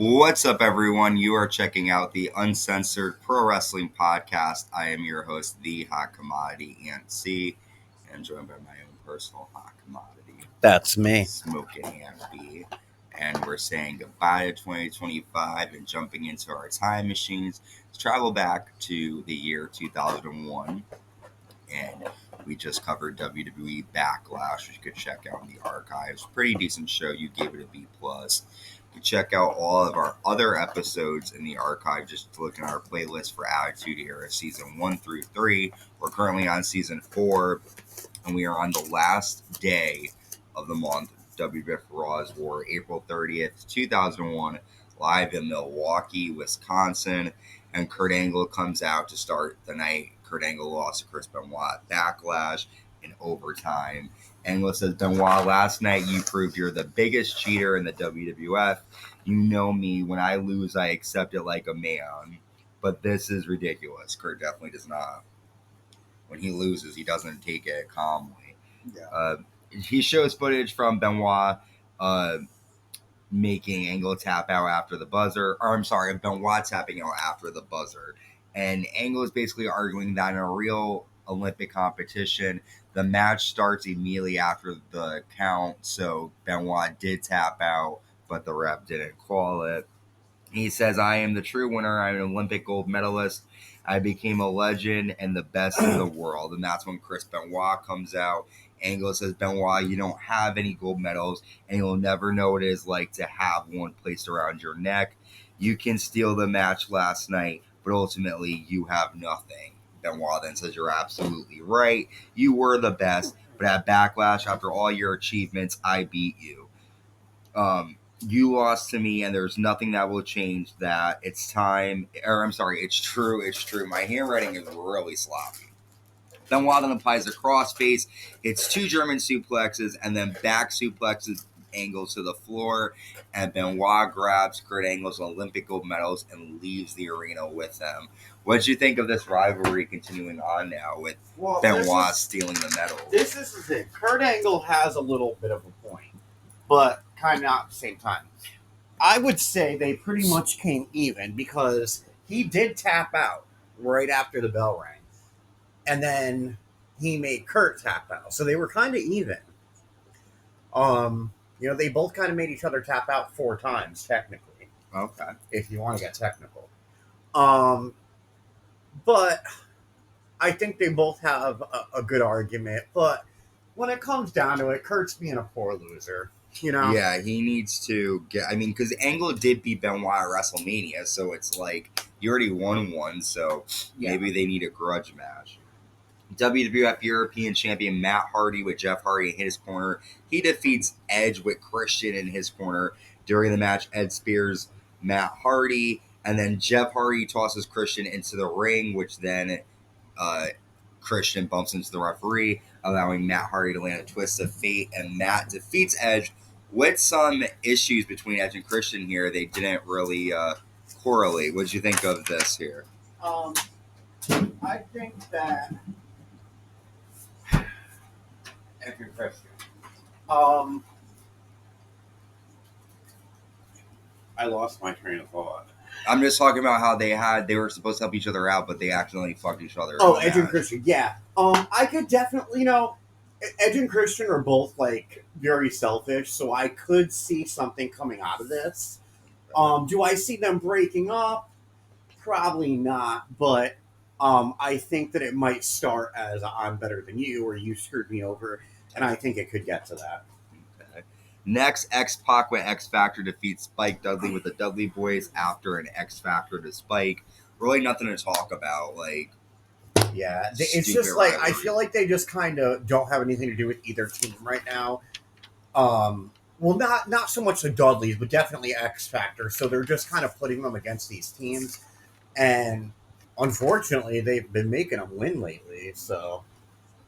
What's up, everyone? You are checking out the Uncensored Pro Wrestling Podcast. I am your host, the Hot Commodity Ant C, and joined by my own personal hot commodity, That's me. Smoking Ant B. And we're saying goodbye to 2025 and jumping into our time machines to travel back to the year 2001. And we just covered WWE Backlash, which you could check out in the archives. Pretty decent show. You gave it a B plus. You can check out all of our other episodes in the archive. Just look at our playlist for Attitude Era season 1 through 3. We're currently on season 4, and we are on the last day of the month. WWF Raw Is War, April 30th, 2001, live in Milwaukee, Wisconsin. And Kurt Angle comes out to start the night. Kurt Angle lost to Chris Benoit Backlash in overtime. Angle says, Benoit, last night you proved you're the biggest cheater in the WWF. You know me. When I lose, I accept it like a man. But this is ridiculous. Kurt definitely does not. When he loses, he doesn't take it calmly. Yeah. He shows footage from Benoit making Angle tap out after the buzzer. Or I'm sorry, Benoit tapping out after the buzzer. And Angle is basically arguing that in a real Olympic competition, the match starts immediately after the count. So Benoit did tap out, but the ref didn't call it. He says, I am the true winner. I'm an Olympic gold medalist. I became a legend and the best in the world. And that's when Chris Benoit comes out. Angle says, Benoit, you don't have any gold medals, and you'll never know what it is like to have one placed around your neck. You can steal the match last night, but ultimately you have nothing. Benoit then says, you're absolutely right. You were the best, but at Backlash, after all your achievements, I beat you. You lost to me, and there's nothing that will change that. It's time, or I'm sorry, it's true. My handwriting is really sloppy. Benoit then applies a crossface. It's 2 German suplexes, and then back suplexes Angle to the floor, and Benoit grabs Kurt Angle's Olympic gold medals and leaves the arena with them. What did you think of this rivalry continuing on now with Benoit stealing the medals? This is the thing. Kurt Angle has a little bit of a point, but kind of not at the same time. I would say they pretty much came even because he did tap out right after the bell rang. And then he made Kurt tap out. So they were kind of even. They both kind of made each other tap out 4 times, technically. Okay. If you want to get technical. But I think they both have a good argument. But when it comes down to it, Kurt's being a poor loser. Yeah, he needs to get. I mean, because Angle did beat Benoit at WrestleMania, so it's like you already won one, so maybe they need a grudge match. WWF European Champion Matt Hardy with Jeff Hardy in his corner. He defeats Edge with Christian in his corner. During the match, Ed spears Matt Hardy, and then Jeff Hardy tosses Christian into the ring, which then Christian bumps into the referee, allowing Matt Hardy to land a twist of fate, and Matt defeats Edge with some issues between Edge and Christian here. They didn't really correlate. What did you think of this here? I think that Edge and Christian. I lost my train of thought. I'm just talking about how they were supposed to help each other out, but they accidentally fucked each other. Oh, Edge and Christian, yeah. I could definitely, Edge and Christian are both like very selfish, so I could see something coming out of this. Do I see them breaking up? Probably not, but I think that it might start as I'm better than you, or you screwed me over, and I think it could get to that. Okay. Next, X-Pac with X Factor defeats Spike Dudley with the Dudley Boys after an X Factor to Spike. Really nothing to talk about, like. Yeah, it's just like rivalry. I feel like they just kind of don't have anything to do with either team right now. Well, not so much the Dudleys, but definitely X Factor. So they're just kind of putting them against these teams, and unfortunately, they've been making them win lately. So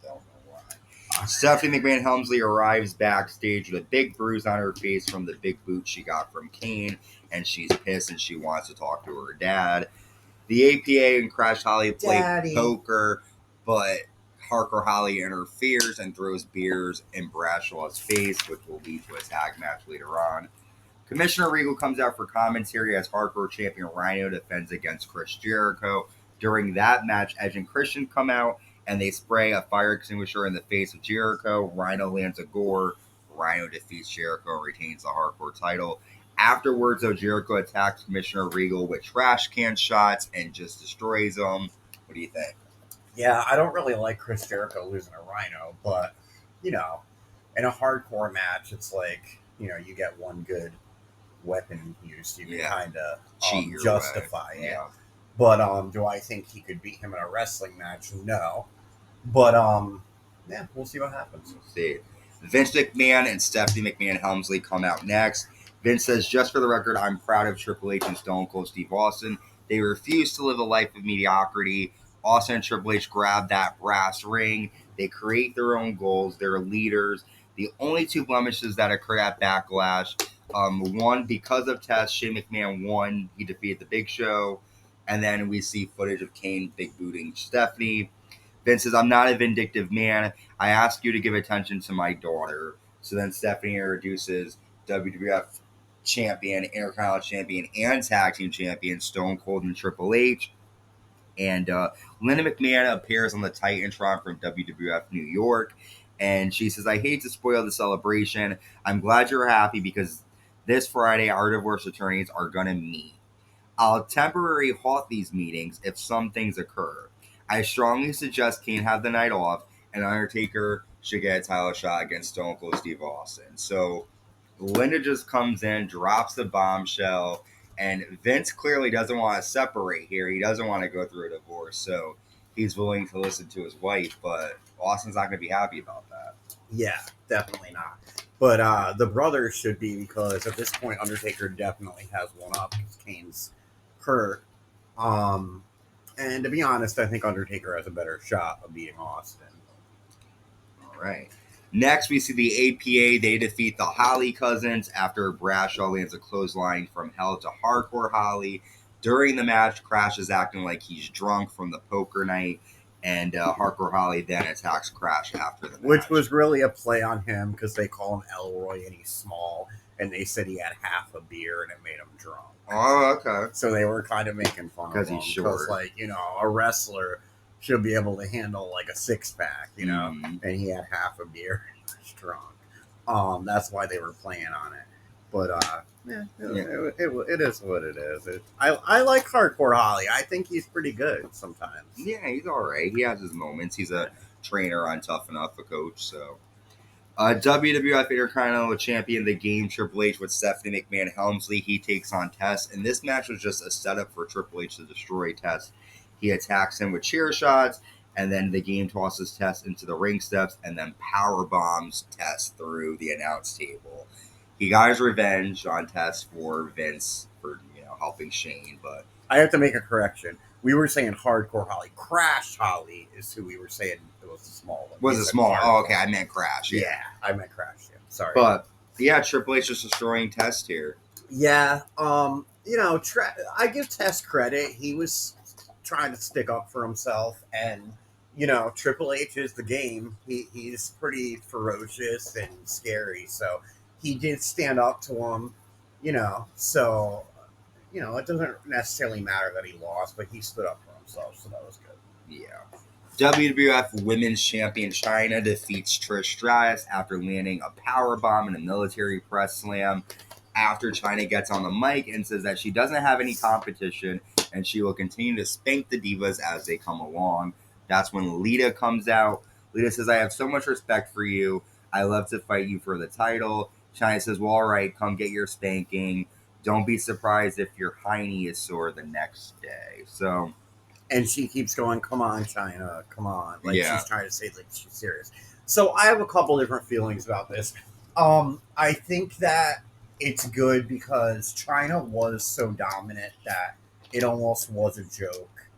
I don't know why. Stephanie McMahon Helmsley arrives backstage with a big bruise on her face from the big boot she got from Kane, and she's pissed and she wants to talk to her dad. The APA and Crash Holly play poker, but Hardcore Holly interferes and throws beers in Brashaw's face, which will lead to a tag match later on. Commissioner Regal comes out for commentary as Hardcore Champion Rhyno defends against Chris Jericho. During that match, Edge and Christian come out and they spray a fire extinguisher in the face of Jericho. Rhyno lands a gore. Rhyno defeats Jericho and retains the Hardcore title. Afterwards, though, Jericho attacks Commissioner Regal with trash can shots and just destroys him. What do you think? Yeah, I don't really like Chris Jericho losing a Rhyno, but, in a hardcore match, it's like, you get one good weapon used, you can kind of justify it. Yeah. But do I think he could beat him in a wrestling match? No. But we'll see what happens. We'll see. Vince McMahon and Stephanie McMahon Helmsley come out next. Vince says, just for the record, I'm proud of Triple H and Stone Cold Steve Austin. They refuse to live a life of mediocrity. Austin and Triple H grab that brass ring. They create their own goals. They're leaders. The only two blemishes that occurred at Backlash, one, because of Test, Shane McMahon won. He defeated the Big Show. And then we see footage of Kane big booting Stephanie. Vince says, I'm not a vindictive man. I ask you to give attention to my daughter. So then Stephanie introduces WWF Champion, Intercontinental Champion, and Tag Team Champion Stone Cold and Triple H. And Linda McMahon appears on the Titantron from WWF New York. And she says, I hate to spoil the celebration. I'm glad you're happy because this Friday, our divorce attorneys are going to meet. I'll temporarily halt these meetings if some things occur. I strongly suggest Kane have the night off, and Undertaker should get a title shot against Stone Cold Steve Austin. So Linda just comes in, drops the bombshell, and Vince clearly doesn't want to separate here. He doesn't want to go through a divorce, so he's willing to listen to his wife, but Austin's not going to be happy about that. Yeah, definitely not. But the brothers should be, because at this point, Undertaker definitely has one up because Kane's hurt. And to be honest, I think Undertaker has a better shot of beating Austin. All right. Next, we see the APA. They defeat the Holly cousins after Bradshaw lands a clothesline from hell to Hardcore Holly. During the match, Crash is acting like he's drunk from the poker night, and Hardcore Holly then attacks Crash after the match. Which was really a play on him because they call him Elroy and he's small, and they said he had half a beer and it made him drunk. Oh, okay. So they were kind of making fun of him. Because he's short. Because, a wrestler should be able to handle, a six-pack, and he had half a beer and he was drunk. That's why they were playing on it. But, it is what it is. I like Hardcore Holly. I think he's pretty good sometimes. Yeah, he's all right. He has his moments. He's a trainer on Tough Enough, a coach, so... WWF Intercontinental Champion, the game Triple H with Stephanie McMahon Helmsley. He takes on Test, and this match was just a setup for Triple H to destroy Test. He attacks him with chair shots, and then the game tosses Test into the ring steps, and then power bombs Test through the announce table. He got his revenge on Test for Vince for helping Shane, but I have to make a correction. We were saying Hardcore Holly. Crash Holly is who we were saying it was the small one. Was it small? Oh, okay. I meant Crash. Yeah, I meant Crash. Yeah. Sorry. But, yeah, Triple H is destroying Test here. Yeah. I give Test credit. He was trying to stick up for himself. And, Triple H is the game. He's pretty ferocious and scary. So he did stand up to him, So... it doesn't necessarily matter that he lost, but he stood up for himself, so that was good. Yeah. WWF Women's Champion Chyna defeats Trish Stratus after landing a powerbomb in a military press slam. After Chyna gets on the mic and says that she doesn't have any competition and she will continue to spank the divas as they come along. That's when Lita comes out. Lita says, I have so much respect for you. I love to fight you for the title. Chyna says, well, all right, come get your spanking. Don't be surprised if your hiney is sore the next day. So, and she keeps going, come on, Chyna, come on. She's trying to say, she's serious. So I have a couple different feelings about this. I think that it's good because Chyna was so dominant that it almost was a joke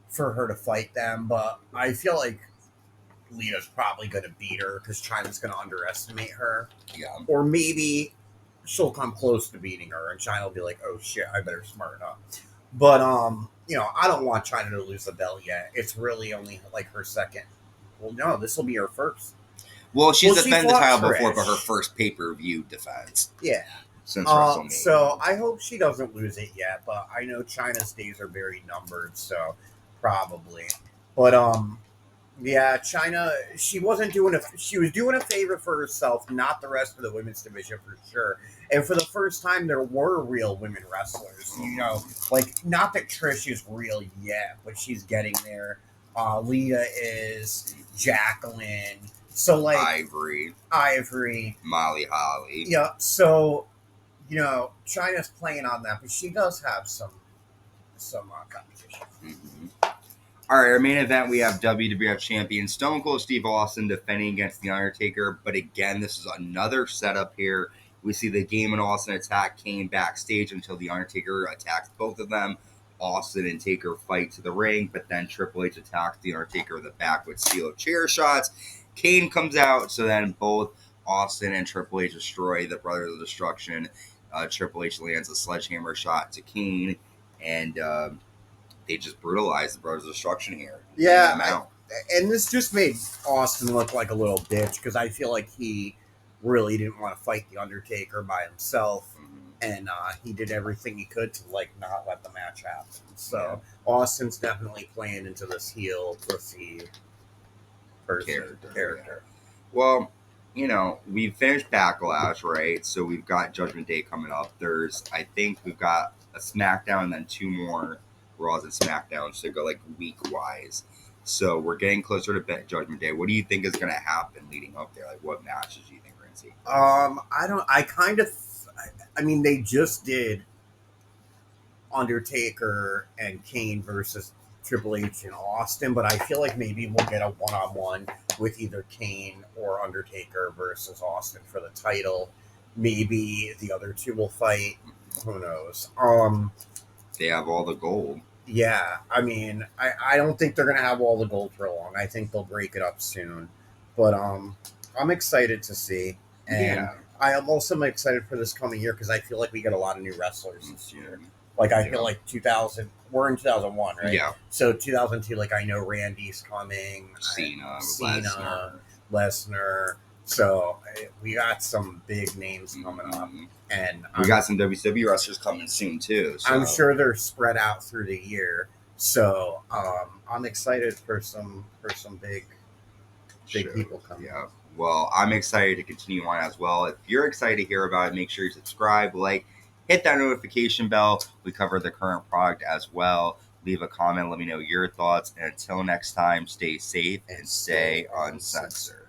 for her to fight them. But I feel like Lita's probably going to beat her because Chyna's going to underestimate her. Yeah. Or maybe she'll come close to beating her, and Chyna will be like, oh, shit, I better smarten up. But, I don't want Chyna to lose the belt yet. It's really only, her second. Well, no, this will be her first. Well, she's defended the title before, but her first pay-per-view defense. Yeah. since WrestleMania. So I hope she doesn't lose it yet, but I know Chyna's days are very numbered, so probably. But yeah, Chyna, she wasn't doing she was doing a favor for herself, not the rest of the women's division for sure. And for the first time, there were real women wrestlers. You know, like not that Trish is real yet, but she's getting there. Lita is, Jacqueline. So like Ivory, Molly Holly. Yeah. So you know, Chyna's playing on that, but she does have some competition. Mm-hmm. All right, our main event, we have WWF Champion Stone Cold Steve Austin defending against The Undertaker. But again, this is another setup here. We see the Game and Austin attack Kane backstage until The Undertaker attacks both of them. Austin and Taker fight to the ring, but then Triple H attacks The Undertaker in the back with steel chair shots. Kane comes out, so then both Austin and Triple H destroy the Brothers of Destruction. Triple H lands a sledgehammer shot to Kane, and they just brutalized the Brothers of Destruction here. Yeah, and this just made Austin look like a little bitch because I feel like he really didn't want to fight the Undertaker by himself, and he did everything he could to like not let the match happen. So Austin's definitely playing into this heel pussy character. Well, you know, we finished Backlash, right? So we've got Judgment Day coming up. I think we've got a SmackDown and then 2 more Raws and SmackDowns to go like week-wise. So we're getting closer to Judgment Day. What do you think is going to happen leading up there? Like, what matches do you think we're going to see? I mean, they just did Undertaker and Kane versus Triple H in Austin, but I feel like maybe we'll get a one-on-one with either Kane or Undertaker versus Austin for the title. Maybe the other two will fight. Who knows? They have all the gold. Yeah, I mean, I don't think they're going to have all the gold for long. I think they'll break it up soon. But I'm excited to see. And I am also excited for this coming year because I feel like we get a lot of new wrestlers this year. Like, I feel like 2000, we're in 2001, right? Yeah. So 2002, like, I know Randy's coming. Cena, Lesnar. So we got some big names coming up. And we got some WCW wrestlers coming soon, too. So. I'm sure they're spread out through the year. So I'm excited for some big people coming. Yeah. Well, I'm excited to continue on as well. If you're excited to hear about it, make sure you subscribe, like, hit that notification bell. We cover the current product as well. Leave a comment. Let me know your thoughts. And until next time, stay safe and stay uncensored.